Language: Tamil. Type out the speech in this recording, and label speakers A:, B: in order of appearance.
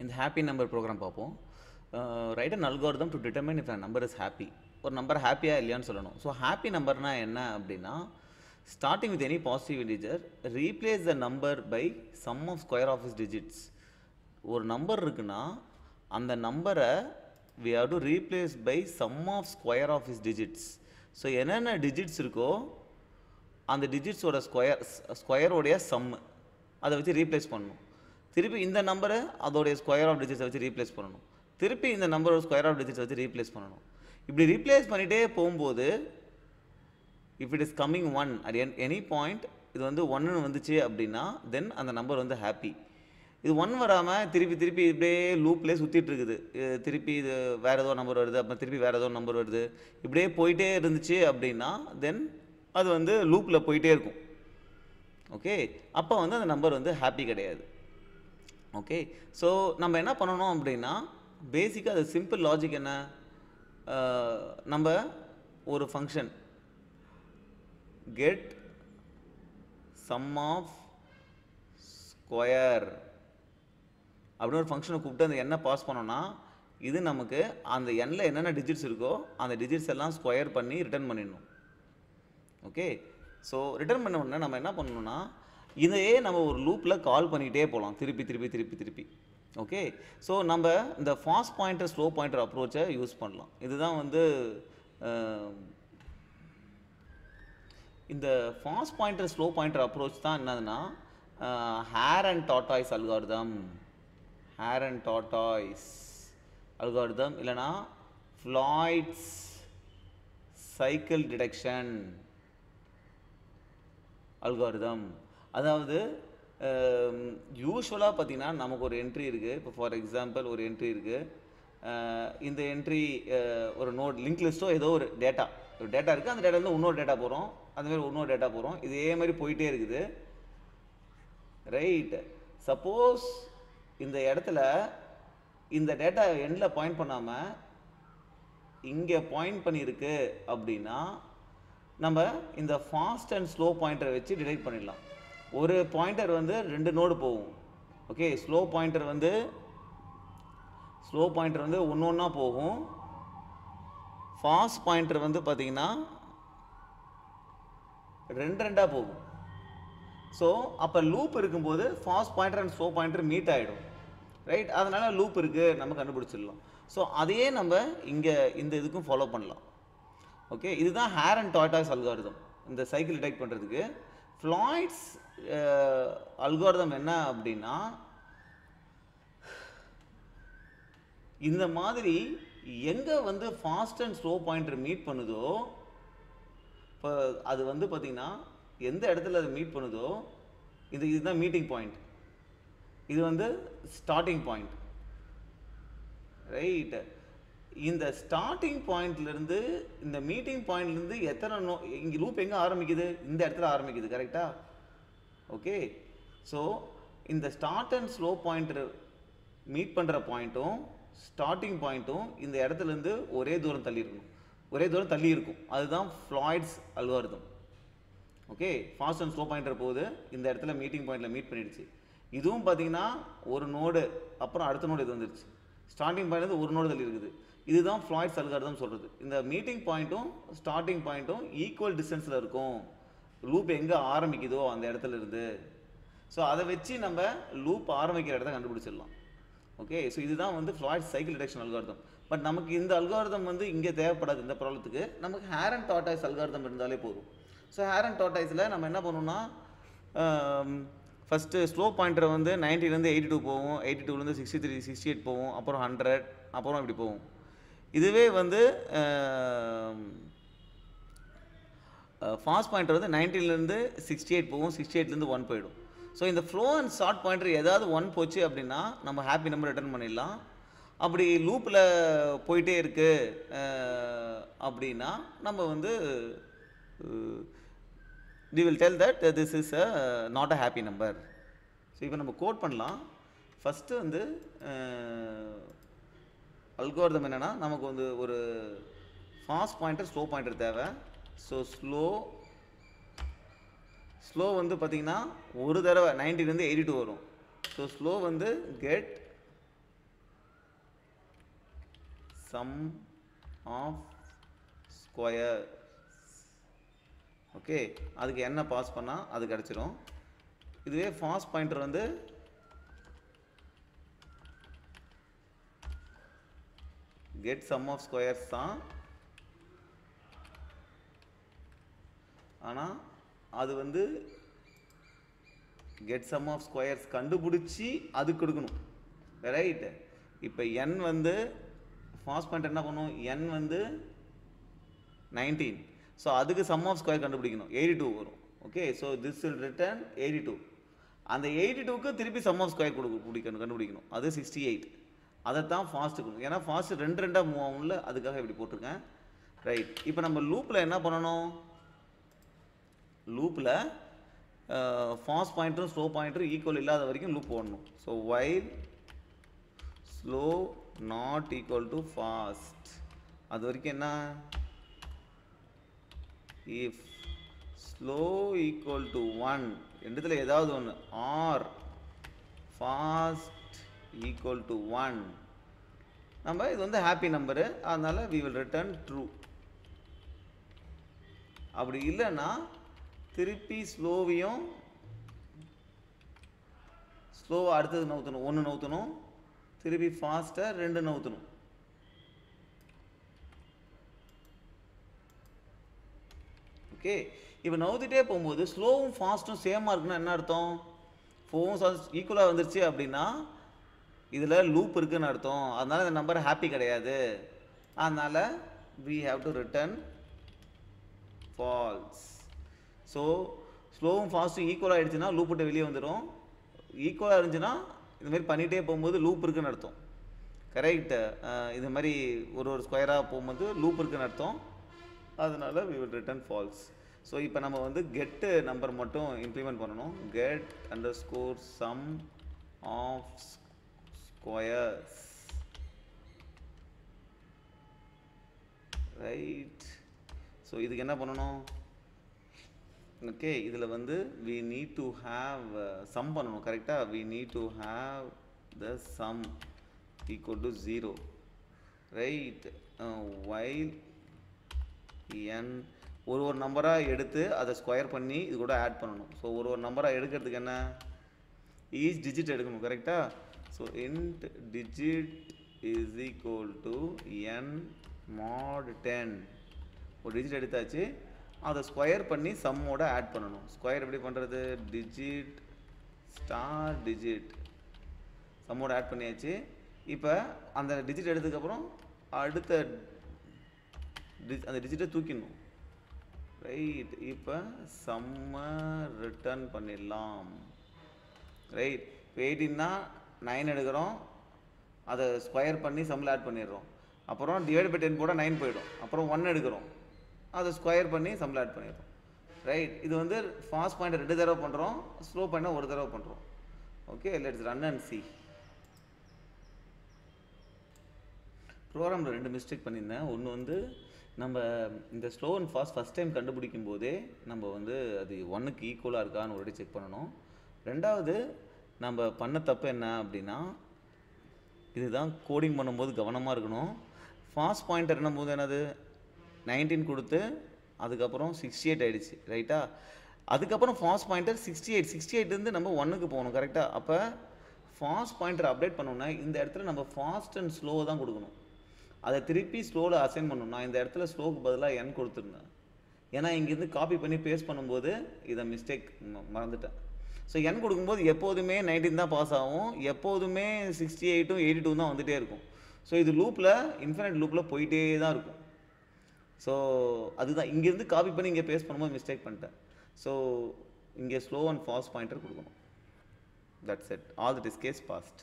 A: இந்த ஹாப்பி நம்பர் ப்ரோக்ராம் பார்ப்போம். Write an algorithm to determine if a number is happy. ஒரு நம்பர் ஹாப்பியாக இல்லையான்னு சொல்லணும். ஸோ ஹாப்பி நம்பர்னால் என்ன அப்படின்னா, starting with any positive integer replace the number by sum of square of is digits. ஒரு நம்பர் இருக்குன்னா அந்த நம்பரை we have to replace by sum of square of its digits. So என்னென்ன டிஜிட்ஸ் இருக்கோ அந்த டிஜிட்ஸோட ஸ்கொயரோடைய சம் அதை வச்சு ரீப்ளேஸ் பண்ணணும். திருப்பி இந்த நம்பரை அதோடைய ஸ்கொயர் ஆஃப் டிஜிட்ஸை வச்சு ரீப்ளேஸ் பண்ணணும். திருப்பி இந்த நம்பரோட ஸ்கொயர் ஆஃப் டிஜிட்ஸை வச்சு ரீப்ளேஸ் பண்ணணும். இப்படி ரீப்ளேஸ் பண்ணிகிட்டே போகும்போது if it is coming one at any point இது வந்து ஒன்னு வந்துச்சு அப்படின்னா தென் அந்த நம்பர் வந்து ஹாப்பி. இது ஒன் வராமல் திருப்பி இப்படியே லூப்லேயே சுற்றிட்டு இருக்குது. திருப்பி இது வேறு ஏதோ நம்பர் வருது, அப்புறம் திருப்பி வேறு ஏதோ நம்பர் வருது, இப்படியே போயிட்டே இருந்துச்சு அப்படின்னா தென் அது வந்து லூப்பில் போயிட்டே இருக்கும். ஓகே, அப்போ வந்து அந்த நம்பர் வந்து ஹாப்பி கிடையாது. ஓகே, ஸோ நம்ம என்ன பண்ணணும் அப்படின்னா பேசிக்காக அது சிம்பிள் லாஜிக் என்ன, நம்ம ஒரு function get sum of square அப்படின்னு ஒரு ஃபங்க்ஷனை கூப்பிட்டு அந்த எண்ணை பாஸ் பண்ணோன்னா இது நமக்கு அந்த எண்ணில் என்னென்ன டிஜிட்ஸ் இருக்கோ அந்த டிஜிட்ஸ் எல்லாம் ஸ்கொயர் பண்ணி ரிட்டர்ன் பண்ணிடணும். ஓகே, ஸோ ரிட்டர்ன் பண்ண உடனே நம்ம என்ன பண்ணணும்னா இதையே நம்ம ஒரு லூப்பில் கால் பண்ணிகிட்டே போகலாம் திருப்பி. ஓகே, ஸோ நம்ம இந்த ஃபாஸ்ட் பாயிண்டர் ஸ்லோ பாயிண்டர் அப்ரோச்சை யூஸ் பண்ணலாம். இதுதான் வந்து இந்த fast pointer slow pointer approach தான் என்னதுன்னா ஹேர் அண்ட் டார்டாய்ஸ் அல்காரிதம் இல்லைனா ஃப்ளாய்ட்ஸ் சைக்கிள் டிடெக்ஷன் அல்காரிதம். அதாவது யூஸ்வலாக பார்த்திங்கன்னா நமக்கு ஒரு என்ட்ரி இருக்குது. இப்போ ஃபார் எக்ஸாம்பிள் ஒரு என்ட்ரி இருக்குது. இந்த என்ட்ரி ஒரு நோட் லிங்க் லிஸ்ட்டோ ஏதோ ஒரு டேட்டா இருக்குது. அந்த டேட்டா வந்து இன்னொரு டேட்டா போகிறோம், அதுமாரி இன்னொரு டேட்டா போகிறோம், இதே மாதிரி போயிட்டே இருக்குது. ரைட், சப்போஸ் இந்த இடத்துல இந்த டேட்டா எண்டில் பாயிண்ட் பண்ணாமல் இங்கே பாயிண்ட் பண்ணியிருக்கு அப்படின்னா நம்ம இந்த ஃபாஸ்ட் அண்ட் ஸ்லோ பாயிண்டரை வச்சு டிடெக்ட் பண்ணிடலாம். ஒரு பாயிண்டர் வந்து 2 நோடு போகும். ஓகே, ஸ்லோ பாயிண்டர் வந்து ஒன்று ஒன்றா போகும். ஃபாஸ்ட் பாயிண்டர் வந்து பார்த்திங்கன்னா 2 போகும். ஸோ அப்போ லூப் இருக்கும்போது fast pointer and slow pointer meet ஆகிடும். ரைட், அதனால் லூப் இருக்குது நம்ம கண்டுபிடிச்சிடலாம். ஸோ அதையே நம்ம இங்கே இந்த இதுக்கும் ஃபாலோ பண்ணலாம். ஓகே, இதுதான் ஹேர் அண்ட் டார்டாய்ஸ் அல்காரிதம் இந்த சைக்கிள் டிடெக்ட் பண்ணுறதுக்கு. ஃப்ளாய்ட்ஸ் அல்காரிதம் என்ன அப்படின்னா இந்த மாதிரி எங்கே வந்து fast and slow pointer meet பண்ணுதோ இப்போ அது வந்து பார்த்திங்கன்னா எந்த இடத்துல அது மீட் பண்ணுதோ இதுதான் மீட்டிங் பாயிண்ட், இது வந்து ஸ்டார்டிங் பாயிண்ட். ரைட், இந்த ஸ்டார்டிங் பாயிண்ட்லேருந்து இந்த மீட்டிங் பாயிண்ட்லேருந்து எத்தனை இங்கே லூப் எங்கே ஆரம்பிக்குது, இந்த இடத்துல ஆரம்பிக்குது. கரெக்டாக? ஓகே, ஸோ இந்த start and slow pointer meet பண்ணுற பாயிண்ட்டும் ஸ்டார்டிங் பாயிண்ட்டும் இந்த இடத்துலேருந்து ஒரே தூரம் தள்ளி இருக்கும். அதுதான் Floyd's algorithm. Okay, fast and slow pointer போகுது, இந்த இடத்துல மீட்டிங் பாயிண்டில் மீட் பண்ணிடுச்சு. இதுவும் பார்த்தீங்கன்னா ஒரு நோடு அப்புறம் அடுத்த நோடு இது வந்துருச்சு. ஸ்டார்டிங் பாயிண்ட் ஒரு நோடு தள்ளி இருக்குது. இதுதான் ஃப்ளாய்ட்ஸ் அல்காரிதம் சொல்கிறது. இந்த மீட்டிங் பாயிண்ட்டும் ஸ்டார்டிங் பாயிண்ட்டும் ஈக்குவல் டிஸ்டன்ஸில் இருக்கும் லூப் எங்கே ஆரம்பிக்குதோ அந்த இடத்துல இருந்து. ஸோ அதை வச்சு நம்ம லூப் ஆரம்பிக்கிற இடத்த கண்டுபிடிச்சிடலாம். ஓகே, ஸோ இதுதான் வந்து ஃப்ளாய்ட்ஸ் சைக்கிள் டிடெக்ஷன் அல்காரிதம். பட் நமக்கு இந்த அல்காரிதம் வந்து இங்கே தேவைப்படாது. இந்த ப்ராப்ளத்துக்கு நமக்கு ஹேர் அண்ட் டார்டாய்ஸ் அல்காரிதம் இருந்தாலே போதும். ஸோ ஹேர் அண்ட் டார்டாய்ஸில் நம்ம என்ன பண்ணணும்னா ஃபஸ்ட்டு ஸ்லோ பாயிண்டரை வந்து 90லேருந்து 82 போகும், 82லேருந்து 63 68 போகும், அப்புறம் 100, அப்புறம் இப்படி போகும். இதுவே வந்து ஃபாஸ்ட் பாயிண்டர் வந்து 90லேருந்து 68 போகும், 68லேருந்து 1 போயிடும். ஸோ இந்த ஃப்ளோ அண்ட் ஷார்ட் பாயிண்டர் ஏதாவது 1 போச்சு அப்படின்னா நம்ம ஹாப்பி நம்பர் ரிட்டர்ன் பண்ணிடலாம். அப்படி லூப்பில் போயிட்டே இருக்குது அப்படின்னா நம்ம வந்து we will tell that this is not a happy number. So இப்போ நம்ம கோட் பண்ணலாம். ஃபஸ்ட்டு வந்து அல்காரிதம் என்னென்னா நமக்கு வந்து ஒரு ஃபாஸ்ட் பாயிண்டர் ஸ்லோ பாயிண்டர் தேவை. ஸோ ஸ்லோ வந்து பார்த்திங்கன்னா ஒரு தடவை 90லேருந்து 82 வரும். ஸோ ஸ்லோ வந்து get sum of square. Okay, அதுக்கு என்ன பாஸ் பண்ணால் அது கிடச்சிரும். இதுவே ஃபாஸ்ட் பாயிண்டர் வந்து கெட் சம் ஆஃப் ஸ்கொயர்ஸ் தான். ஆனால் அது வந்து கெட் சம் ஆஃப் ஸ்கொயர்ஸ் கண்டுபிடிச்சி அது கொடுக்கணும், ரைட்? இப்போ n வந்து ஃபாஸ்ட் பாயிண்டர் என்ன பண்ணும், n வந்து 19, ஸோ அதுக்கு சம் ஆஃப் ஸ்கொயர் கண்டுபிடிக்கணும், 82 வரும். Okay, so this will return 82. அந்த 82க்கு திருப்பி சம் ஆஃப் ஸ்கொயர் கண்டுபிடிக்கணும், அது 68. அதை தான் ஃபாஸ்ட்டு கொடுக்கணும், ஏன்னா ஃபாஸ்ட்டு ரெண்டு ரெண்டாக மூவ் ஆகும்ல, அதுக்காக இப்படி போட்டிருக்கேன், ரைட்? இப்போ நம்ம லூப்பில் என்ன பண்ணணும், லூப்பில் ஃபாஸ்ட் பாயிண்டரும் ஸ்லோ பாயிண்டரும் ஈக்குவல் இல்லாத வரைக்கும் லூப் போடணும். So while slow not equal to fast, அது வரைக்கும் என்ன, இஃப் ஸ்லோ ஈக்குவல் டு 1 ரெண்டுத்தில் ஏதாவது ஒன்று, ஆர் ஃபாஸ்ட் ஈக்குவல் டு 1, நம்ம இது வந்து ஹாப்பி நம்பரு, அதனால் we will return true. அப்படி இல்லைன்னா திருப்பி ஸ்லோவையும் அடுத்தது நவுத்தணும், 1 நவுத்தணும், திருப்பி ஃபாஸ்ட்டை 2 நவுத்தணும். ஓகே, இப்போ நவுத்திட்டே போகும்போது ஸ்லோவும் ஃபாஸ்ட்டும் சேமாக இருக்குன்னா என்ன அர்த்தம், ஃபோவும் ஈக்குவலாக வந்துருச்சு அப்படின்னா இதில் லூப் இருக்குன்னு அர்த்தம், அதனால் இந்த நம்பர் ஹாப்பி கிடையாது, அதனால் we have to return false. So ஸ்லோவும் ஃபாஸ்ட்டும் ஈக்குவலாக ஆகிடுச்சுன்னா லூப் விட்டு வெளியே வந்துடும், ஈக்குவலாக இருந்துச்சுன்னா இதுமாதிரி பண்ணிகிட்டே போகும்போது லூப் இருக்குன்னு அர்த்தம், கரெக்ட்? இது மாதிரி ஒரு ஸ்கொயராக போகும்போது லூப் இருக்குன்னு அர்த்தம், அதனால் we will return false. So இப்போ நம்ம வந்து கெட்டு நம்பர் மட்டும் இம்ப்ளிமெண்ட் பண்ணணும், get underscore sum of squares, right? So இதுக்கு என்ன பண்ணணும், ஓகே, இதில் வந்து we need to have sum பண்ணணும், கரெக்டாக? we need to have the sum equal to 0, right? while n ஒரு நம்பராக எடுத்து அதை ஸ்கொயர் பண்ணி இது கூட ஆட் பண்ணணும். ஸோ ஒரு நம்பராக எடுக்கிறதுக்கு என்ன, ஈச் டிஜிட் எடுக்கணும், கரெக்டாக? So int digit is equal to n mod 10, ஒரு டிஜிட் எடுத்தாச்சு, அதை ஸ்கொயர் பண்ணி சம்மோட ஆட் பண்ணணும். ஸ்கொயர் எப்படி பண்ணுறது, டிஜிட் ஸ்டார் டிஜிட் சம்மோட ஆட் பண்ணியாச்சு. இப்போ அந்த டிஜிட் எடுத்ததுக்கப்புறம் அடுத்த அந்த டிஜிட்டை தூக்கிடணும், ரைட்? இப்போ சம்மை ரிட்டர்ன் பண்ணிடலாம், ரைட்? இப்போ 18னா 9 எடுக்கிறோம், அதை ஸ்கொயர் பண்ணி சம்மில் ஆட் பண்ணிடுறோம், அப்புறம் டிவைட் பை 10 போட 9 போயிடும், அப்புறம் 1 எடுக்கிறோம், அதை ஸ்கொயர் பண்ணி சம்மில் ஆட் பண்ணிடுறோம், ரைட்? இது வந்து ஃபாஸ்ட் பாயிண்டர் 2 தடவை பண்ணுறோம், ஸ்லோ பாயிண்டர் 1 தடவை பண்ணுறோம். Okay, let's run and C. ப்ரோக்ராமில் 2 மிஸ்டேக் பண்ணியிருந்தேன். ஒன்று வந்து நம்ம இந்த slow and fast first time கண்டுபிடிக்கும் போதே நம்ம வந்து அது 1க்கு ஈக்குவலாக இருக்கான்னு ஒரு செக் பண்ணணும். ரெண்டாவது நம்ம பண்ண தப்பு என்ன அப்படின்னா, இதுதான் கோடிங் பண்ணும்போது கவனமாக இருக்கணும். ஃபாஸ்ட் பாயிண்டர் என்னும்போது என்னது 19 கொடுத்து அதுக்கப்புறம் 68 ஆகிடுச்சு, ரைட்டா? அதுக்கப்புறம் ஃபாஸ்ட் பாயிண்டர் 68 நம்ம 1க்கு போகணும், கரெக்டாக? அப்போ ஃபாஸ்ட் பாயிண்டர் அப்டேட் பண்ணோன்னா இந்த இடத்துல நம்ம ஃபாஸ்ட் அண்ட் ஸ்லோ தான் கொடுக்கணும், அதை திருப்பி ஸ்லோவில் அசைன் பண்ணணும். நான் இந்த இடத்துல ஸ்லோவுக்கு பதிலாக n கொடுத்துருந்தேன், ஏன்னா இங்கேருந்து காப்பி பண்ணி பேஸ்ட் பண்ணும்போது இதை மிஸ்டேக் மறந்துட்டேன். ஸோ n கொடுக்கும்போது எப்போதுமே 19 தான் பாஸ் ஆகும், எப்போதுமே 68ம் 82 தான் வந்துகிட்டே இருக்கும். ஸோ இது லூப்பில் இன்ஃபினைட் லூப்பில் போயிட்டே தான் இருக்கும். ஸோ அதுதான் இங்கேருந்து காப்பி பண்ணி இங்கே பேஸ்ட் பண்ணும்போது மிஸ்டேக் பண்ணிட்டேன். ஸோ இங்கே ஸ்லோ அண்ட் ஃபாஸ்ட் பாயிண்டர் கொடுக்கணும். That's it, all the test case past.